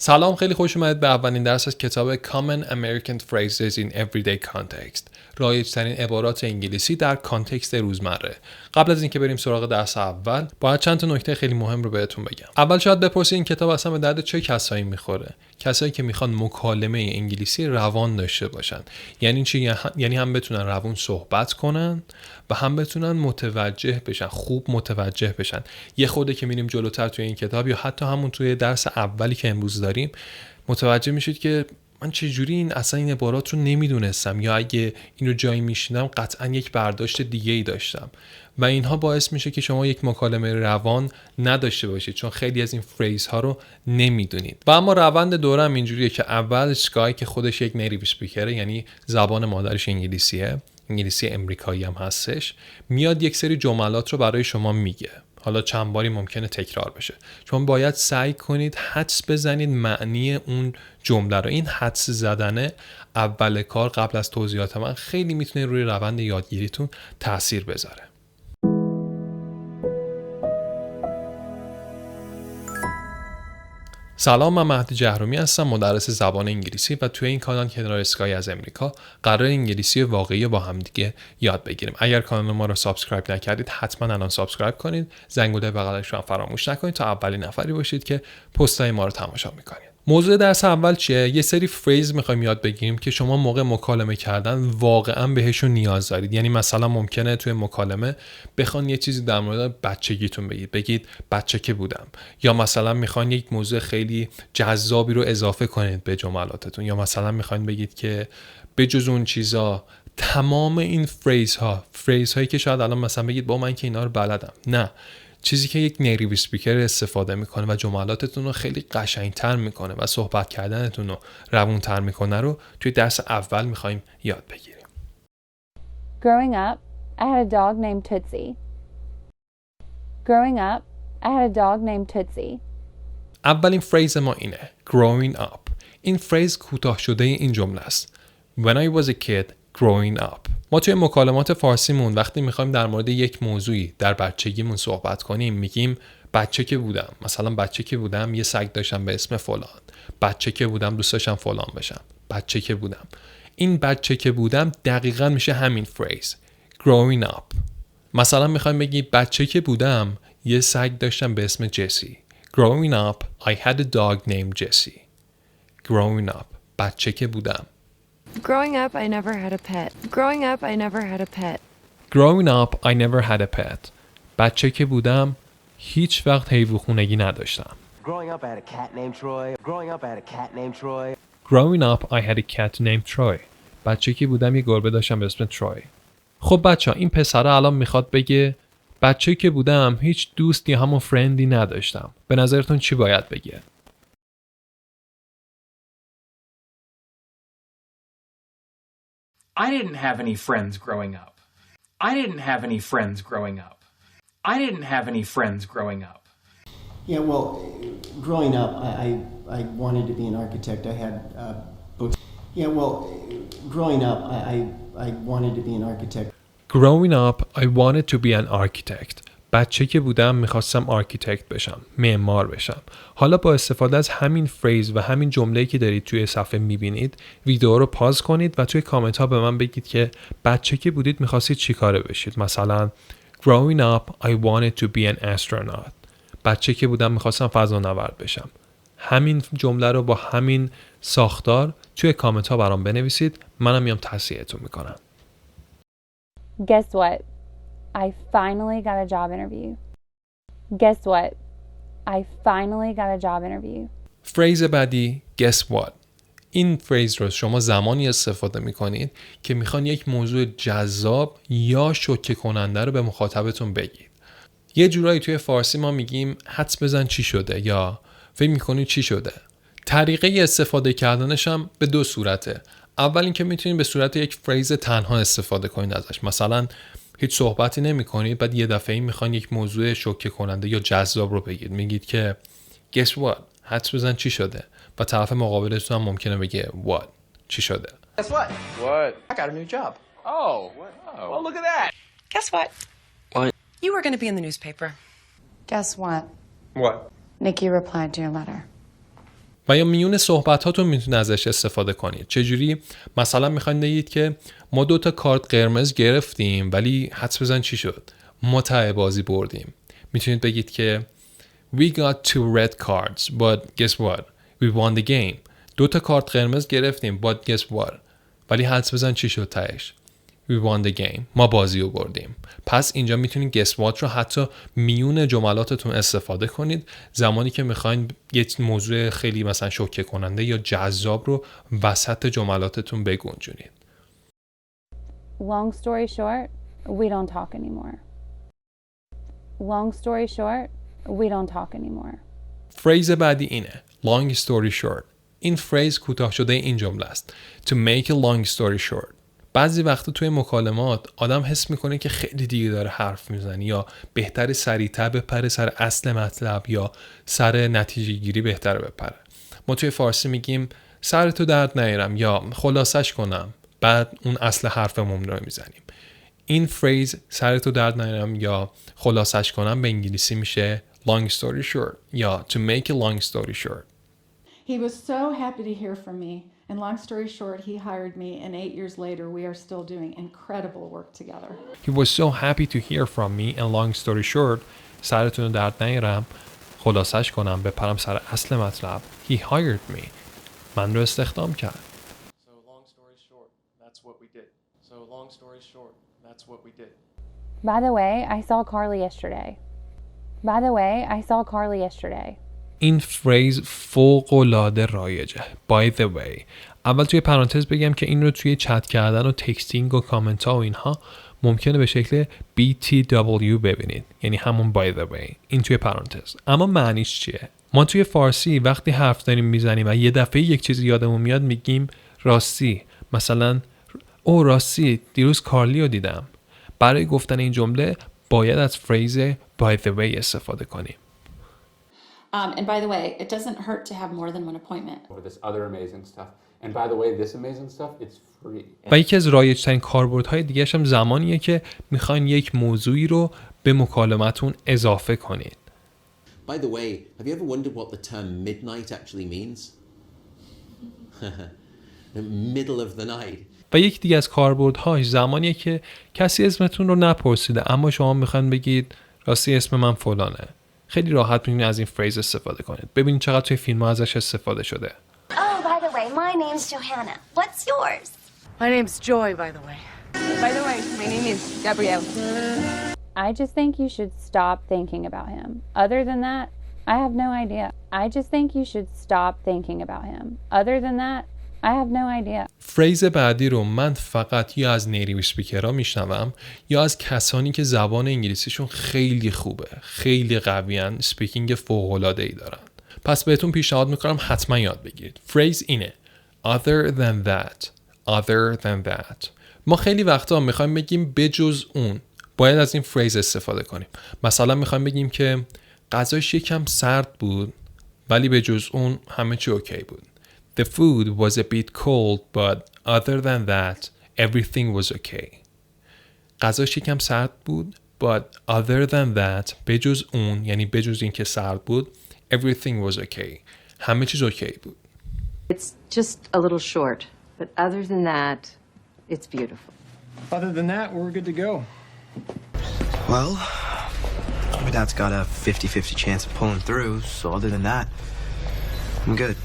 سلام، خیلی خوش اومدید به اولین درس از کتاب Common American Phrases in Everyday Context. رایج ترین عبارات انگلیسی در کانتکست روزمره. قبل از اینکه بریم سراغ درس اول، باید چند تا نکته خیلی مهم رو بهتون بگم. اول شاید بپرسید این کتاب اصلا به درد چه کسایی میخوره؟ کسایی که میخوان مکالمه انگلیسی روان داشته باشن. یعنی چی؟ یعنی هم بتونن روان صحبت کنن و هم بتونن متوجه بشن، خوب متوجه بشن. یه خورده که میریم جلوتر توی این کتاب یا حتی همون توی درس اولی که امروز داریم متوجه میشید که من چجوری این عبارات رو نمیدونستم، یا اگه اینو جایی میشینم قطعا یک برداشت دیگه ای داشتم و اینها باعث میشه که شما یک مکالمه روان نداشته باشید، چون خیلی از این فریز ها رو نمیدونید. و اما روند دوره هم اینجوریه که اول اسکای که خودش یک نیتیو اسپیکره، یعنی زبان مادرش انگلیسیه، انگلیسی امریکایی هم هستش، میاد یک سری جملات رو برای شما میگه. حالا چند باری ممکنه تکرار بشه، چون باید سعی کنید حدس بزنید معنی اون جمله رو. این حدس زدنه اول کار قبل از توضیحات من خیلی میتونه روی روند یادگیریتون تأثیر بذاره. سلام، من مهدی جهرومی هستم، مدرس زبان انگلیسی و توی این کانال کنار اسکای از امریکا قرار انگلیسی واقعی با هم دیگه یاد بگیریم. اگر کانال ما رو سابسکرایب نکردید حتما الان سابسکرایب کنید، زنگوله بغلش رو هم فراموش نکنید تا اولین نفری باشید که پست‌های ما رو تماشا میکنید. موضوع درس اول چیه؟ یه سری فریز میخوایم یاد بگیریم که شما موقع مکالمه کردن واقعا بهشون نیاز دارید. یعنی مثلا ممکنه توی مکالمه بخوان یه چیزی در مورد بچگیتون بگید بچه که بودم، یا مثلا میخوان یک موضوع خیلی جذابی رو اضافه کنید به جملاتتون، یا مثلا میخواین بگید که بجز اون چیزا تمام این فریزهایی که شاید الان مثلا بگید با من که اینا رو بلدم، نه، چیزی که یک نیتیو اسپیکر استفاده میکنه و جملاتتون رو خیلی قشنگتر میکنه و صحبت کردنتون رو روونتر میکنه رو توی درس اول میخوایم یاد بگیریم. Growing up, I had a dog named Tootsie. Growing up, I had a dog named Tootsie. اولین فریز ما اینه growing up. این فریز کوتاه شده این جمله است. When I was a kid growing up. ما توی مکالمات فارسیمون وقتی میخوایم در مورد یک موضوعی در بچگیمون صحبت کنیم میگیم بچه که بودم. مثلا بچه که بودم یه سگ داشتم به اسم فلان. بچه که بودم دوست داشتم فلان بشم. بچه که بودم. این بچه که بودم دقیقاً میشه همین فریز growing up. مثلا میخوایم بگی بچه که بودم یه سگ داشتم به اسم جسی. Growing up I had a dog named Jessie. Growing up بچه که بودم. Growing up, I never had a pet. Growing up, I never had a pet. Growing up, I never had a pet. بچه که بودم هیچ وقت حیوان خونگی نداشتم. Growing up, I had a cat named Troy. Growing up, I had a cat named Troy. Growing up, I had a cat named Troy. بچه که بودم یه گربه داشتم به اسم تروی. خب بچه ها، این پسره الان میخواد بگه بچه که بودم هیچ دوست یا همون فرندی نداشتم. به نظرتون چی باید بگه؟ I didn't have any friends growing up. I didn't have any friends growing up. I didn't have any friends growing up. Yeah, well, growing up, I wanted to be an architect. I had books. Yeah, well, growing up, I wanted to be an architect. Growing up, I wanted to be an architect. بچه که بودم میخواستم آرکیتکت بشم، معمار بشم. حالا با استفاده از همین فریز و همین جمله‌ای که دارید توی صفحه میبینید ویدیو رو پاز کنید و توی کامنت ها به من بگید که بچه که بودید میخواستید چی کاره بشید. مثلا Growing up, I wanted to be an astronaut. بچه که بودم میخواستم فضانورد بشم. همین جمله رو با همین ساختار توی کامنت ها برام بنویسید، منم میام تصحیحتون میکنم. Guess what? I finally got a job interview. Guess what? I finally got a job interview. فریز بعدی guess what. این فریز رو شما زمانی استفاده میکنید که میخوان یک موضوع جذاب یا شوکه کننده رو به مخاطبتون بگید. یه جورایی توی فارسی ما میگیم حدس بزن چی شده یا فکر میکنید چی شده. طریقه استفاده کردنش هم به دو صورته. اول اینکه میتونید به صورت یک فریز تنها استفاده کنید ازش. مثلا هیچ صحبتی نمی کنید، بعد یه دفعه میخواین یک موضوع شوکه کننده یا جذاب رو بگید. میگید که guess what؟ حدس بزن چی شده؟ و طرف مقابلتون هم ممکنه بگه what؟ چی شده؟ Guess what? What? I got a new job. Oh. Well, look at that. Guess what? What? You were going to be in the newspaper. Guess what? What? Nikki replied to your letter. و یا میون صحبتاتون میتونید ازش استفاده کنید. چجوری؟ مثلا میخواین بگید که ما 2 تا کارت قرمز گرفتیم ولی حدس بزن چی شد؟ ما ته بازی بردیم. میتونید بگید که We got 2 red cards but guess what? We won the game. 2 تا کارت قرمز گرفتیم but guess what? ولی حدس بزن چی شد تهش؟ We won the game. ما بازی رو بردیم. پس اینجا میتونید guess what رو حتی میون جملاتتون استفاده کنید زمانی که میخواین یک موضوع خیلی مثلا شوکه کننده یا جذاب رو وسط جملاتتون بگنجونید. Long story short, we don't talk anymore. Long story short, we don't talk anymore. فریز بعدی اینه. Long story short. این فریز کوتاه شده این جمله است. To make a long story short. بعضی وقتا توی مکالمات آدم حس میکنه که خیلی دیگه داره حرف میزنه یا بهتره سریعتر بپره سر اصل مطلب یا سر نتیجه گیری بهتره بپره. ما توی فارسی میگیم سرتو درد نیارم یا خلاصش کنم، بعد اون اصل حرفمون رو میزنیم. این فریز سرتو درد نیارم یا خلاصش کنم به انگلیسی میشه long story short یا to make a long story short. He was so happy to hear from me, and long story short, he hired me, and 8 years later, we are still doing incredible work together. He was so happy to hear from me, and long story short, سرتون درد نیارم، خلاصش کنم بپرم سر اصل مطلب. He hired me. من رو استخدام کرد. So long story short, that's what we did. So long story short, that's what we did. By the way, I saw Carly yesterday. By the way, I saw Carly yesterday. این فریز فوق‌العاده رایجه. By the way. اول توی پرانتز بگم که این رو توی چت کردن و تکستینگ و کامنت ها و اینها ممکنه به شکل BTW ببینید. یعنی همون by the way. این توی پرانتز. اما معنیش چیه؟ ما توی فارسی وقتی حرف داریم میزنیم و یه دفعه یک چیزی یادمون میاد میگیم راستی. مثلا او راستی دیروز کارلی رو دیدم. برای گفتن این جمله باید از فریز by the way استفاده کنیم. And by the way, it doesn't hurt to have more than one appointment. Or this other amazing stuff. And by the way, this amazing stuff, it's free. و یکی از رایج‌ترین کاربردهای دیگه‌ش هم زمانیه که میخواین یک موضوعی رو به مکالمتون اضافه کنید. By the way, have you ever wondered what the term midnight actually means? The middle of the night. و یک دیگه از کاربردهاش زمانیه که کسی اسمتون رو نپرسیده اما شما میخواین بگید راستی اسم من فلانه. خیلی راحت میتونید از این فریز استفاده کنید. ببینید چقدر توی فیلم‌ها ازش استفاده شده. Oh, by the way, my name's Johanna. What's yours? My name's Joy, by the way. By the way, my name is Gabrielle. I just think you should stop thinking about him. Other than that, I have no idea. I just think you should stop thinking about him. Other than that, I have no idea. فریز بعدی رو من فقط یا از نیتیو اسپیکرها میشنوم یا از کسانی که زبان انگلیسیشون خیلی خوبه، خیلی قویان، اسپیکینگ فوق‌العاده‌ای دارن. پس بهتون پیشنهاد میکنم حتما یاد بگیرید. فریز اینه other than that. Other than that. ما خیلی وقتا میخوایم بگیم بجز اون. باید از این فریز استفاده کنیم. مثلا میخوایم بگیم که غذاش یکم سرد بود ولی بجز اون همه چی اوکی بود. The food was a bit cold, but other than that, everything was okay. غذاش یکم سرد بود, but other than that, بجز اون, یعنی بجز این که سرد بود, everything was okay. همه چیز اوکی بود. It's just a little short, but other than that, it's beautiful. Other than that, we're good to go. Well, my dad's got a 50-50 chance of pulling through, so other than that, I'm good.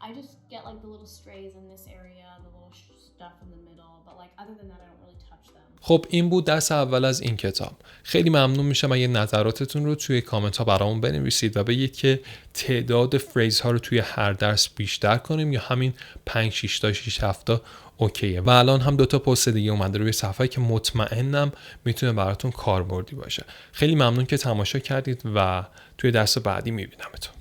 I just get like the little strays in this area, the little stuff in the middle, but like other than that I don't really touch them. خب این بود درس اول از این کتاب. خیلی ممنون میشم اگه نظراتتون رو توی کامنت ها برامون بنویسید و بگید که تعداد فریز ها رو توی هر درس بیشتر کنیم یا همین 5-6 تا 6-7 تا اوکیه. و الان هم 2 تا پست دیگه اومده روی صفحه که مطمئنم میتونه براتون کاربردی باشه. خیلی ممنون که تماشا کردید و توی درس بعدی میبینمتون.